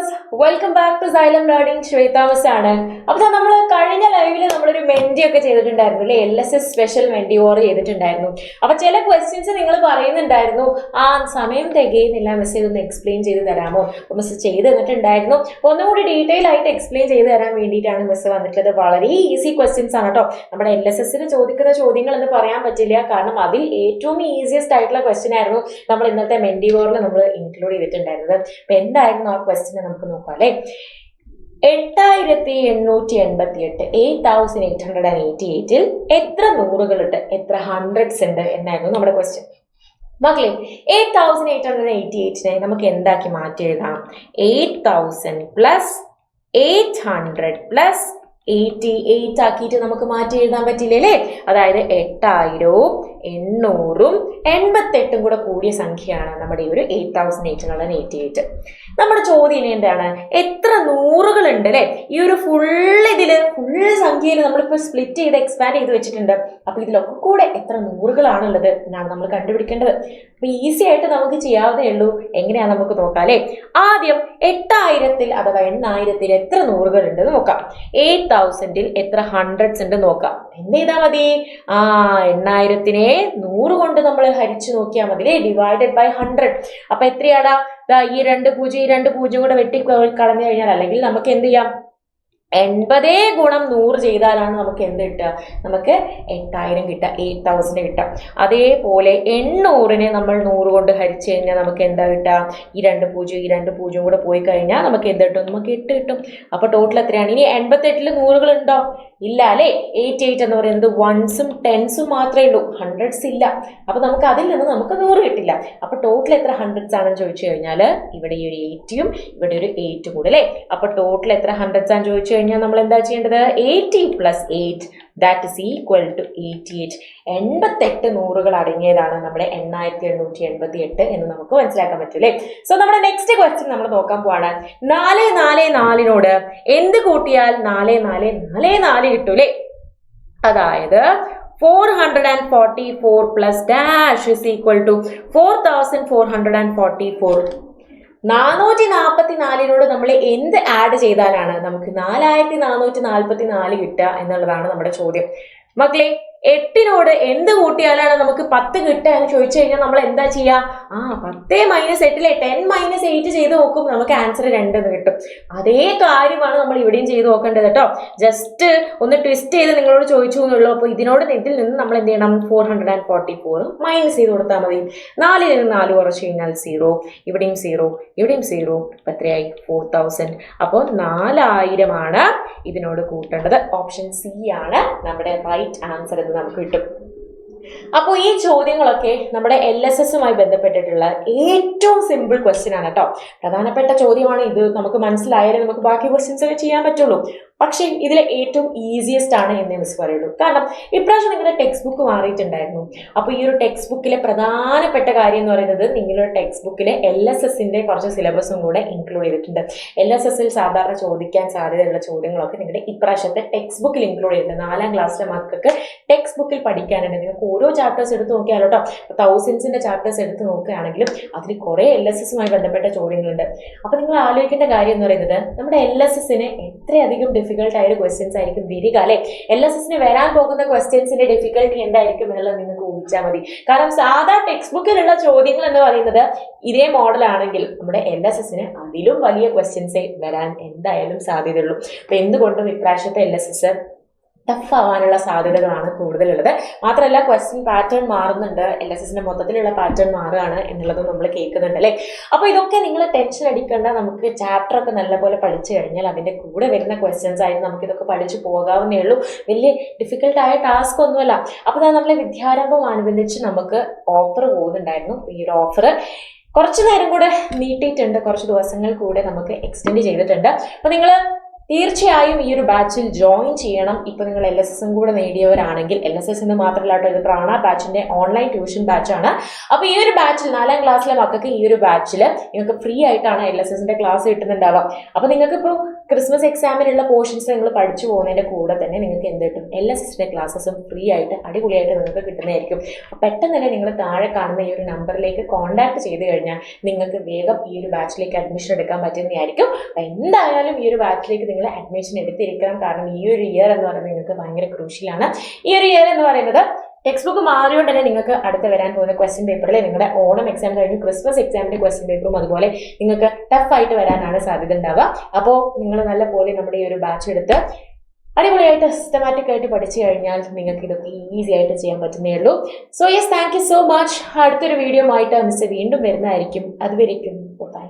Viewers, welcome back to Xylem learning. ശ്വേതാമസ് ആണ്. അപ്പോൾ നമ്മൾ കഴിഞ്ഞ ലൈവിൽ നമ്മളൊരു മെൻറ്റി ഒക്കെ ചെയ്തിട്ടുണ്ടായിരുന്നു അല്ലേ, LSS സ്പെഷ്യൽ മെൻറ്റി ഓർ ചെയ്തിട്ടുണ്ടായിരുന്നു. അപ്പോൾ ചില ക്വസ്റ്റ്യൻസ് നിങ്ങൾ പറയുന്നുണ്ടായിരുന്നു, ആ സമയം തികയുന്നില്ല മിസ്, ഇതൊന്ന് എക്സ്പ്ലെയിൻ ചെയ്ത് തരാമോ. അപ്പോൾ മിസ് ചെയ്ത് തന്നിട്ടുണ്ടായിരുന്നു. ഒന്നുകൂടി ഡീറ്റെയിൽ ആയിട്ട് എക്സ്പ്ലെയിൻ ചെയ്ത് തരാൻ വേണ്ടിയിട്ടാണ് മിസ് വന്നിട്ടുള്ളത്. വളരെ ഈസി ക്വസ്റ്റ്യൻസ് ആണ് കേട്ടോ. നമ്മുടെ LSSന് ചോദിക്കുന്ന ചോദ്യങ്ങൾ എന്ന് പറയാൻ പറ്റില്ല, കാരണം അതിൽ ഏറ്റവും ഈസിയസ്റ്റ് ആയിട്ടുള്ള ക്വസ്റ്റ്യൻ ആയിരുന്നു നമ്മൾ ഇന്നത്തെ മെൻറ്റി ഓറിൽ നമ്മൾ ഇൻക്ലൂഡ് ചെയ്തിട്ടുണ്ടായിരുന്നത്. അപ്പൊ എന്തായിരുന്നു ആ ക്വസ്റ്റ്യൻ നമുക്ക് നോക്കാം അല്ലെ. 8888 8888 എത്ര നൂറുകളുണ്ട്, എത്ര ഹൺഡ്രഡ്സ് ഉണ്ട് എന്നായിരുന്നു നമ്മുടെ ക്വസ്റ്റ്യൻ. മക്കളെ 8888 നമുക്ക് എന്താക്കി മാറ്റി എഴുതാം? 8000 പ്ലസ് 800 പ്ലസ് 88 ആക്കിയിട്ട് നമുക്ക് മാറ്റി എഴുതാൻ പറ്റില്ലേ അല്ലേ. അതായത് 8000ഉം 800ഉം 88ഉം കൂടെ കൂടിയ സംഖ്യയാണ് നമ്മുടെ ഈ ഒരു 8888. നമ്മുടെ ചോദ്യം എന്താണ്? എത്ര നൂറുകളുണ്ട് അല്ലെ. ഈ ഒരു ഫുൾ സംഖ്യയിൽ നമ്മളിപ്പോൾ സ്പ്ലിറ്റ് ചെയ്ത് എക്സ്പാൻഡ് ചെയ്ത് വെച്ചിട്ടുണ്ട്. അപ്പൊ ഇതിലൊക്കെ കൂടെ എത്ര നൂറുകളാണുള്ളത് എന്നാണ് നമ്മൾ കണ്ടുപിടിക്കേണ്ടത്. അപ്പൊ ഈസി ആയിട്ട് നമുക്ക് ചെയ്യാവുന്നേ ഉള്ളൂ. എങ്ങനെയാ നമുക്ക് നോക്കാം അല്ലെ. ആദ്യം 8000-ൽ അഥവാ 8000-ൽ എത്ര നൂറുകൾ ഉണ്ടെന്ന് നോക്കാം. 8000-ൽ എത്ര ഹൺഡ്രഡ്സ് ഉണ്ട് നോക്കാം. എന്ത് ചെയ്താൽ മതി? 8000-നെ 100 കൊണ്ട് നമ്മൾ ഹരിച്ചു നോക്കിയാൽ മതി അല്ലേ. Divided by 100. അപ്പൊ എത്രയാടാ? ഈ 2 0 കൂടെ വെട്ടി കളഞ്ഞു കഴിഞ്ഞാൽ, അല്ലെങ്കിൽ നമുക്ക് എന്ത് ചെയ്യാം, 80 ഗുണം 100 ചെയ്താലാണ് നമുക്ക് എന്ത് കിട്ടുക? നമുക്ക് 8000 കിട്ടുക, 8000 കിട്ടുക. അതേപോലെ 800-നെ നമ്മൾ 100 കൊണ്ട് ഹരിച്ചു കഴിഞ്ഞാൽ നമുക്ക് എന്താ കിട്ടുക? ഈ 2 0 കൂടെ പോയി കഴിഞ്ഞാൽ നമുക്ക് എന്ത് കിട്ടും? നമുക്ക് 8 കിട്ടും. അപ്പൊ ടോട്ടൽ എത്രയാണ്? ഇനി 88-ൽ നൂറുകൾ ഉണ്ടോ? ഇല്ല അല്ലെ. 88 എന്ന് പറയുന്നത് 1സും 10സും മാത്രമേ ഉള്ളൂ, ഹൺഡ്രഡ്സ് ഇല്ല. അപ്പൊ നമുക്ക് അതിൽ നിന്ന് നമുക്ക് 100 കിട്ടില്ല. അപ്പൊ ടോട്ടൽ എത്ര ഹൺഡ്രഡ്സ് ആണെന്ന് ചോദിച്ചു കഴിഞ്ഞാൽ ഇവിടെ ഈ ഒരു 8ഉം ഇവിടെ ഒരു 8ഉം കൂടെ അല്ലെ. അപ്പൊ ടോട്ടൽ എത്ര ഹൺഡ്രഡ്സ് ആണെന്ന് ചോദിച്ചു കഴിഞ്ഞാൽ നമ്മൾ എന്താ ചെയ്യേണ്ടത്? 80 plus 8 that is equal to 88. 88 നൂറുകൾ അടങ്ങിയതാണ് നമ്മുടെ 8888 എന്ന് നമുക്ക് മനസ്സിലാക്കാൻ പറ്റും അല്ലേ. സോ നമ്മുടെ നെക്സ്റ്റ് ക്വസ്റ്റ്യൻ നമ്മൾ നോക്കാൻ പോവാണ്. 444-നോട് എന്ത് കൂട്ടിയാൽ 4444 കിട്ടൂലേ. അതായത് 444 plus dash is equal to 4444. 444-നോട് നമ്മൾ എന്ത് ആഡ് ചെയ്താലാണ് നമുക്ക് 4444 കിട്ടുക എന്നുള്ളതാണ് നമ്മുടെ ചോദ്യം. മക്കളെ 8-നോട് എന്ത് കൂട്ടിയാലാണ് നമുക്ക് 10 കിട്ടുക എന്ന് ചോദിച്ചു കഴിഞ്ഞാൽ നമ്മൾ എന്താ ചെയ്യുക? 10 മൈനസ് 8 10 മൈനസ് 8 ചെയ്ത് നോക്കും, നമുക്ക് ആൻസർ 2 എന്ന് കിട്ടും. അതേ കാര്യമാണ് നമ്മൾ ഇവിടെയും ചെയ്ത് നോക്കേണ്ടത് കേട്ടോ. ജസ്റ്റ് ഒന്ന് ട്വിസ്റ്റ് ചെയ്ത് നിങ്ങളോട് ചോദിച്ചു എന്നുള്ളൂ. അപ്പോൾ ഇതിൽ നിന്ന് നമ്മൾ എന്ത് ചെയ്യണം? 444 മൈനസ് ചെയ്ത് കൊടുത്താൽ മതി. 4-ൽ നിന്ന് 4 കുറച്ച് കഴിഞ്ഞാൽ 0, ഇവിടെയും 0, ഇവിടെയും 0. എത്രയായി? 4000. അപ്പോൾ 4000 ആണ് ഇതിനോട് കൂട്ടേണ്ടത്. ഓപ്ഷൻ സി ആണ് നമ്മുടെ റൈറ്റ് ആൻസർ എന്ന് നമുക്ക് കിട്ടും. അപ്പോൾ ഈ ചോദ്യങ്ങളൊക്കെ നമ്മുടെ LSSുമായി ബന്ധപ്പെട്ടിട്ടുള്ള ഏറ്റവും സിമ്പിൾ ക്വസ്റ്റ്യൻ ആണ് കേട്ടോ. പ്രധാനപ്പെട്ട ചോദ്യമാണ് ഇത്. നമുക്ക് മനസ്സിലായാലേ നമുക്ക് ബാക്കി ക്വസ്റ്റ്യൻസ് ഒക്കെ ചെയ്യാൻ പറ്റുള്ളൂ. പക്ഷേ ഇതിലെ ഏറ്റവും ഈസിയസ്റ്റ് ആണ് എന്നേ മിസ് പറയുള്ളൂ. കാരണം ഇപ്രാവശ്യം നിങ്ങളുടെ ടെക്സ്റ്റ് ബുക്ക് മാറിയിട്ടുണ്ടായിരുന്നു. അപ്പോൾ ഈ ഒരു ടെക്സ്റ്റ് ബുക്കിലെ പ്രധാനപ്പെട്ട കാര്യം എന്ന് പറയുന്നത് നിങ്ങളുടെ ടെക്സ്റ്റ് ബുക്കിലെ LSSന്റെ കുറച്ച് സിലബസും കൂടെ ഇൻക്ലൂഡ് ചെയ്തിട്ടുണ്ട്. LSSൽ സാധാരണ ചോദിക്കാൻ സാധ്യതയുള്ള ചോദ്യങ്ങളൊക്കെ നിങ്ങളുടെ ഇപ്രാവശ്യത്തെ ടെക്സ്റ്റ് ബുക്കിൽ ഇൻക്ലൂഡ് ചെയ്തിട്ടുണ്ട്. 4ാം ക്ലാസ്സിലെ മക്കൾക്ക് ടെക്സ്റ്റ് ബുക്കിൽ പഠിക്കാനുണ്ട്. നിങ്ങൾക്ക് ഓരോ ചാപ്റ്റേഴ്സ് എടുത്ത് നോക്കിയാലോ കേട്ടോ. തൗസൻഡ്സിന്റെ ചാപ്റ്റേഴ്സ് എടുത്ത് നോക്കുകയാണെങ്കിലും അതിൽ കുറേ LSSുമായി ബന്ധപ്പെട്ട ചോദ്യങ്ങളുണ്ട്. അപ്പോൾ നിങ്ങൾ ആലോചിക്കേണ്ട കാര്യം എന്ന് പറയുന്നത് നമ്മുടെ LSSന് എത്രയധികം ഡിഫിക്കൽട്ട് ആയ ക്വസ്റ്റ്യൻസ് ആയിരിക്കും വരിക അല്ലെ. LSSന് വരാൻ പോകുന്ന ക്വസ്റ്റ്യൻസിന്റെ ഡിഫിക്കൽട്ടി എന്തായിരിക്കും എന്നുള്ളത് നിങ്ങൾക്ക് ഊഹിച്ചാൽ മതി. കാരണം സാധാ ടെക്സ്റ്റ് ബുക്കിലുള്ള ചോദ്യങ്ങൾ എന്ന് പറയുന്നത് ഇതേ മോഡൽ ആണെങ്കിൽ നമ്മുടെ LSSന് അതിലും വലിയ ക്വസ്റ്റ്യൻസേ വരാൻ എന്തായാലും സാധ്യതയുള്ളൂ. അപ്പൊ എന്തുകൊണ്ടും ഇപ്രാവശ്യത്തെ LSS ടഫ് ആവാനുള്ള സാധ്യതകളാണ് കൂടുതലുള്ളത്. മാത്രമല്ല ക്വസ്റ്റ്യൻ പാറ്റേൺ മാറുന്നുണ്ട്. LSSന്റെ മൊത്തത്തിലുള്ള പാറ്റേൺ മാറുകയാണ് എന്നുള്ളതും നമ്മൾ കേൾക്കുന്നുണ്ട് അല്ലേ. അപ്പോൾ ഇതൊക്കെ നിങ്ങൾ ടെൻഷൻ അടിക്കേണ്ട. നമുക്ക് ചാപ്റ്റർ ഒക്കെ നല്ലപോലെ പഠിച്ചു കഴിഞ്ഞാൽ അതിൻ്റെ കൂടെ വരുന്ന ക്വസ്റ്റ്യൻസ് ആയിട്ട് നമുക്ക് ഇതൊക്കെ പഠിച്ചു പോകാവുന്നേ ഉള്ളൂ. വലിയ ഡിഫിക്കൽട്ടായ ടാസ്ക് ഒന്നുമല്ല. അപ്പോൾ നമ്മളെ വിദ്യാരംഭം അനുബന്ധിച്ച് നമുക്ക് ഓഫർ പോകുന്നുണ്ടായിരുന്നു. ഈ ഒരു ഓഫർ കുറച്ച് നേരം കൂടെ നീട്ടിയിട്ടുണ്ട്, കുറച്ച് ദിവസങ്ങൾ കൂടെ നമുക്ക് എക്സ്റ്റെൻഡ് ചെയ്തിട്ടുണ്ട്. അപ്പോൾ നിങ്ങൾ തീർച്ചയായും ഈ ഒരു ബാച്ചിൽ ജോയിൻ ചെയ്യണം. ഇപ്പൊ നിങ്ങൾ LSS കൂടെ നേടിയവരാണെങ്കിൽ, LSS എന്ന് മാത്രമല്ല കേട്ടോ, ഇത് പ്രാണ ബാച്ചിന്റെ ഓൺലൈൻ ട്യൂഷൻ ബാച്ചാണ്. അപ്പൊ ഈ ഒരു ബാച്ചിൽ 4ാം ക്ലാസ്സിലെ മക്കൾക്ക് ഈ ഒരു ബാച്ചിൽ നിങ്ങൾക്ക് ഫ്രീ ആയിട്ടാണ് LSSന്റെ ക്ലാസ് കിട്ടുന്നുണ്ടാവുക. അപ്പൊ നിങ്ങൾക്ക് ഇപ്പോൾ ക്രിസ്മസ് എക്സാമിനുള്ള പോർഷൻസ് നിങ്ങൾ പഠിച്ചു പോകുന്നതിന്റെ കൂടെ തന്നെ നിങ്ങൾക്ക് എന്ത് കിട്ടും, LSSന്റെ ക്ലാസ്സസും ഫ്രീ ആയിട്ട് അടിപൊളിയായിട്ട് നിങ്ങൾക്ക് കിട്ടുന്നതായിരിക്കും. പെട്ടെന്ന് തന്നെ നിങ്ങൾ താഴെ കാണുന്ന ഈ ഒരു നമ്പറിലേക്ക് കോൺടാക്ട് ചെയ്ത് കഴിഞ്ഞാൽ നിങ്ങൾക്ക് വേഗം ഈ ഒരു ബാച്ചിലേക്ക് അഡ്മിഷൻ എടുക്കാൻ പറ്റുന്നതായിരിക്കും. അപ്പൊ എന്തായാലും ഈ ഒരു ബാച്ചിലേക്ക് നിങ്ങൾ അഡ്മിഷൻ എടുത്തിരിക്കണം. കാരണം ഈ ഒരു ഇയർ എന്ന് പറയുന്നത് നിങ്ങൾക്ക് ഭയങ്കര ക്രൂഷ്യലാണ്. ഈ ഒരു ഇയർ എന്ന് പറയുന്നത് ടെക്സ്റ്റ് ബുക്ക് മാറിയോണ്ട് തന്നെ നിങ്ങൾക്ക് അടുത്ത് വരാൻ പോകുന്ന ക്വസ്റ്റ്യൻ പേപ്പറിൽ നിങ്ങളുടെ ഓണം എക്സാം കഴിഞ്ഞ് ക്രിസ്മസ് എക്സാമിന്റെ ക്വസ്റ്റ്യൻ പേപ്പറും അതുപോലെ നിങ്ങൾക്ക് ടഫ് ആയിട്ട് വരാനാണ് സാധ്യത ഉണ്ടാവുക. അപ്പോൾ നിങ്ങൾ നല്ല പോലെ നമ്മുടെ ഈ ഒരു ബാച്ച് എടുത്ത് അടിപൊളിയായിട്ട് സിസ്റ്റമാറ്റിക് ആയിട്ട് പഠിച്ചു കഴിഞ്ഞാൽ നിങ്ങൾക്ക് ഇതൊക്കെ ഈസി ആയിട്ട് ചെയ്യാൻ പറ്റുന്നേ ഉള്ളൂ. So yes, thank you so much. അടുത്തൊരു വീഡിയോ ആയിട്ട് മിസ് വീണ്ടും വരുന്നതായിരിക്കും. അതുവരേക്കും ബൈ.